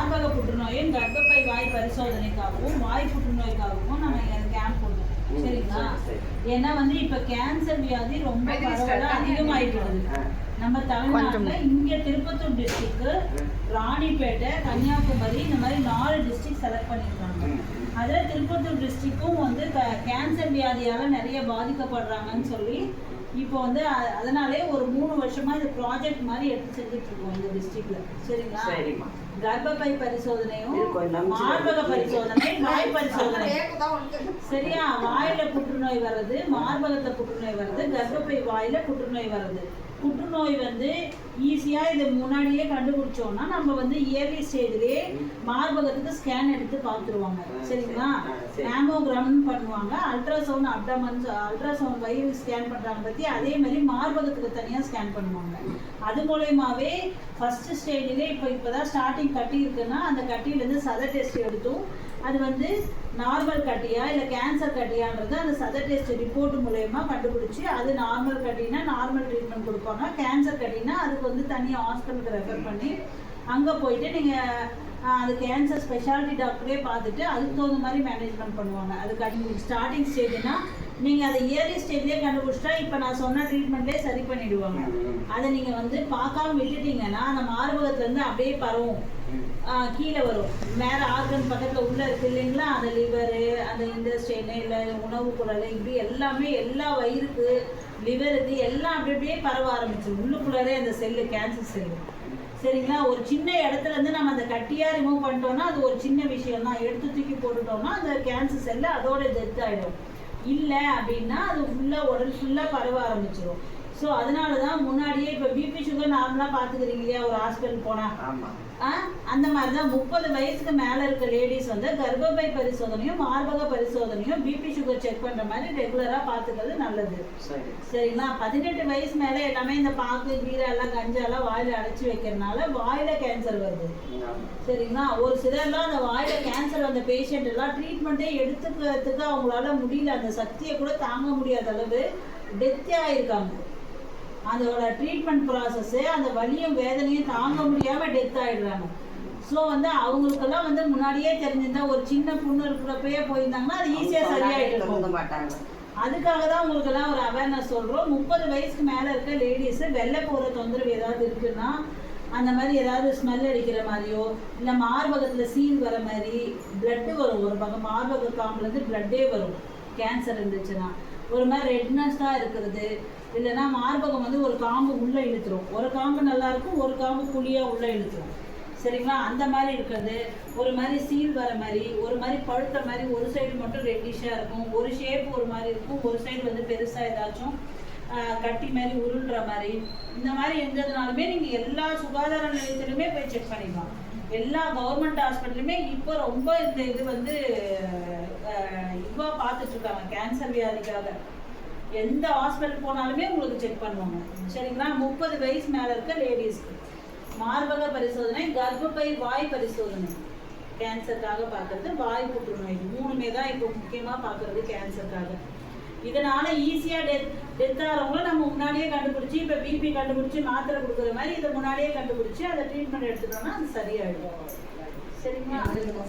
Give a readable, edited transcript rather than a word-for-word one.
மார்பக புற்றுநோயும் கர்ப்பப்பை வாய் பரிசோதனைக்காகவும் வாய் புற்றுநோய்க்காகவும் நம்ம கேம்ப் போடுறோம். சரிங்களா? ஏன்னா வந்து இப்ப கேன்சர் வியாதி ரொம்ப பரவலா அதிகமாயிட்டு வருது. நம்ம தமிழ்நாட்டுல இங்க திருப்பத்தூர் டிஸ்ட்ரிக்ட், ராணிப்பேட்டை, கன்னியாகுமரி இந்த மாதிரி 4 டிஸ்ட்ரிக்ட் செலக்ட் பண்ணியிருக்காங்க. அதுல திருப்பத்தூர் டிஸ்ட்ரிக்டும் வந்து கேன்சர் வியாதியால நிறைய பாதிக்கப்படுறாங்கன்னு சொல்லி இப்போ வந்து அதனாலே ஒரு 3 வருஷமா இது ப்ராஜெக்ட் மாதிரி எடுத்து செஞ்சுட்டு இருக்கோம் இந்த டிஸ்ட்ரிக்ட்ல. சரிங்களா? கர்ப்பப்பை பரிசோதனையும் மார்பக பரிசோதனை, வாய் பரிசோதனை. சரியா? வாயில புற்றுநோய் வர்றது, மார்பகத்துல புற்றுநோய் வர்றது, கர்ப்பப்பை வாயில புற்றுநோய் வர்றது. புற்றுநோய் வந்து ஈஸியா இதை முன்னாடியே கண்டுபிடிச்சோம்னா நம்ம வந்து இயர்லி ஸ்டேஜ்லயே மார்பகத்துக்கு ஸ்கேன் எடுத்து பார்த்துருவாங்க. சரிங்களா? மேமோகிராம்னு பண்ணுவாங்க, அல்ட்ராசவுண்ட் அப்டமன், அல்ட்ராசவுண்ட் வயிறு ஸ்கேன் பண்றாங்க பத்தி, அதே மாதிரி மார்பகத்துக்கு தனியா ஸ்கேன் பண்ணுவாங்க. அது மூலயமாவே ஃபர்ஸ்ட் ஸ்டேஜ்லேயே இப்போதான் ஸ்டார்டிங் கட்டி இருக்குன்னா அந்த கட்டியிலேருந்து சத டெஸ்ட் எடுத்தும் அது வந்து நார்மல் கட்டியா இல்லை கேன்சர் கட்டியான்றது அந்த சத டெஸ்ட் ரிப்போர்ட் மூலயமா கண்டுபிடிச்சி அது நார்மல் கட்டினா நார்மல் ட்ரீட்மெண்ட் கொடுப்பாங்க. கேன்சர் கட்டினா அதுக்கு வந்து தனியாக ஹாஸ்பிட்டலுக்கு ரெஃபர் பண்ணி அங்கே போயிட்டு நீங்கள் அது கேன்சர் ஸ்பெஷாலிட்டி டாக்டரே பார்த்துட்டு அதுக்கு தகுந்த மாதிரி மேனேஜ்மெண்ட் பண்ணுவாங்க. அது ஸ்டார்டிங் ஸ்டேஜ்னா நீங்கள் அதை இயர்லி ஸ்டேஜ்லேயே கண்டுபிடிச்சிட்டா இப்போ நான் சொன்ன ட்ரீட்மெண்ட்லேயே சரி பண்ணிவிடுவாங்க. அதை நீங்கள் வந்து பார்க்காம விட்டுட்டீங்கன்னா அந்த மார்பகத்துலேருந்து அப்படியே பரவும், கீழே வரும், வேறு ஆர்கன் பக்கத்தில் உள்ளே இருக்குது இல்லைங்களா, அந்த லிவரு, அந்த இண்டஸ்ட்ரியனு, இல்லை உணவு குழல், இப்படி எல்லாமே எல்லா வயிறுக்கு லிவருக்கு எல்லாம் அப்படி அப்படியே பரவ ஆரம்பிச்சிடும் உள்ளுக்குள்ளே அந்த செல்லு, கேன்சர் செல்லு. சரிங்களா? ஒரு சின்ன இடத்துல இருந்து நம்ம அந்த கட்டியாக ரிமூவ் பண்ணிட்டோம்னா அது ஒரு சின்ன விஷயம் தான், எடுத்து தூக்கி போட்டுட்டோம்னா அந்த கேன்சர் செல்லு அதோட டெத் ஆகிடும். இல்லை அப்படின்னா அது ஃபுல்லாக உடல் ஃபுல்லாக பரவ ஆரம்பிச்சிடும். ஸோ அதனால தான் முன்னாடியே இப்போ பிபி சுகர் நார்மலாக பார்த்துக்கிறீங்க இல்லையா ஒரு ஹாஸ்பிட்டல் போனால், அந்த மாதிரி தான் 30 வயசுக்கு மேலே இருக்க லேடிஸ் வந்து கர்ப்பப்பை பரிசோதனையும் மார்பக பரிசோதனையும் பிபி சுகர் செக் பண்ணுற மாதிரி ரெகுலராக பார்த்துக்கிறது நல்லது. சரிங்களா? 18 வயசு மேலே எல்லாமே இந்த பாக்கு பீரை எல்லாம் கஞ்சாலாம் வாயில் அடைச்சி வைக்கிறதுனால வாயில் கேன்சர் வருது. சரிங்களா? ஒரு சிலர்லாம் அந்த வாயில் கேன்சர் வந்த பேஷண்ட் எல்லாம் ட்ரீட்மெண்ட்டே எடுத்துக்கிறதுக்கு அவங்களால முடியல, அந்த சக்தியை கூட தாங்க முடியாத அளவு டெத்தே ஆகிருக்காங்க. அதோட ட்ரீட்மெண்ட் ப்ராசஸ்ஸு அந்த வலியும் வேதனையும் தாங்க முடியாமல் டெத் ஆகிடுறாங்க. ஸோ வந்து அவங்களுக்கெல்லாம் வந்து முன்னாடியே தெரிஞ்சிருந்தா ஒரு சின்ன புண்ணு இருக்கிறப்பயே போயிருந்தாங்கன்னா அது ஈஸியாக சரியாயிட்டு மாட்டாங்க. அதுக்காக தான் உங்களுக்கெல்லாம் ஒரு அவேர்னஸ் சொல்கிறோம். 30 வயசுக்கு மேலே இருக்க லேடிஸு வெள்ளை போகிற தொந்தரவு ஏதாவது இருக்குன்னா, அந்த மாதிரி ஏதாவது ஸ்மெல் அடிக்கிற மாதிரியோ இல்லை மார்பகத்தில் சீல் வர மாதிரி பிளட்டு வரும், ஒரு பக்கம் மார்பக காம்புலேருந்து பிளட்டே வரும் கேன்சர் இருந்துச்சுன்னா, ஒரு மாதிரி ரெட்னஸாக இருக்கிறது, இல்லைன்னா மார்பகம் வந்து ஒரு காம்பு உள்ளே இழுத்துரும், ஒரு காம்பு நல்லாயிருக்கும் ஒரு காம்பு புளியாக உள்ளே இழுத்துரும். சரிங்களா? அந்த மாதிரி இருக்கிறது, ஒரு மாதிரி சீல் வர மாதிரி, ஒரு மாதிரி பழுத்த மாதிரி, ஒரு சைடு மட்டும் ரெட்டிஷாக இருக்கும், ஒரு ஷேப் ஒரு மாதிரி இருக்கும், ஒரு சைடு வந்து பெருசாக ஏதாச்சும் கட்டி மாதிரி உருள்ற மாதிரி, இந்த மாதிரி இருந்ததுனாலுமே நீங்கள் எல்லா சுகாதார நிலையத்திலுமே போய் செக் பண்ணிக்கலாம். எல்லா கவர்மெண்ட் ஹாஸ்பிட்டலுமே இப்போ ரொம்ப இந்த இது வந்து இப்போ பார்த்துட்ருக்காங்க கேன்சர் வியாதிக்காக. எந்த ஹாஸ்பிட்டல் போனாலுமே உங்களுக்கு செக் பண்ணுவாங்க. சரிங்களா? 30 வயசு மேலே இருக்க லேடிஸ்க்கு மார்பக பரிசோதனை, கர்ப்பப்பை வாய் பரிசோதனை கேன்சருக்காக பார்க்கறது, வாய் புற்றுநோய், 3மே தான் இப்போ முக்கியமாக பார்க்கறது கேன்சருக்காக. இதனால ஈஸியாக டெத் ஆகிறவங்களும் நம்ம முன்னாடியே கண்டுபிடிச்சி, இப்போ பிபி கண்டுபிடிச்சி மாத்திரை கொடுக்குற மாதிரி இதை முன்னாடியே கண்டுபிடிச்சி அதை ட்ரீட்மெண்ட் எடுத்துட்டோம்னா அது சரியாயிடும். சரிங்களா?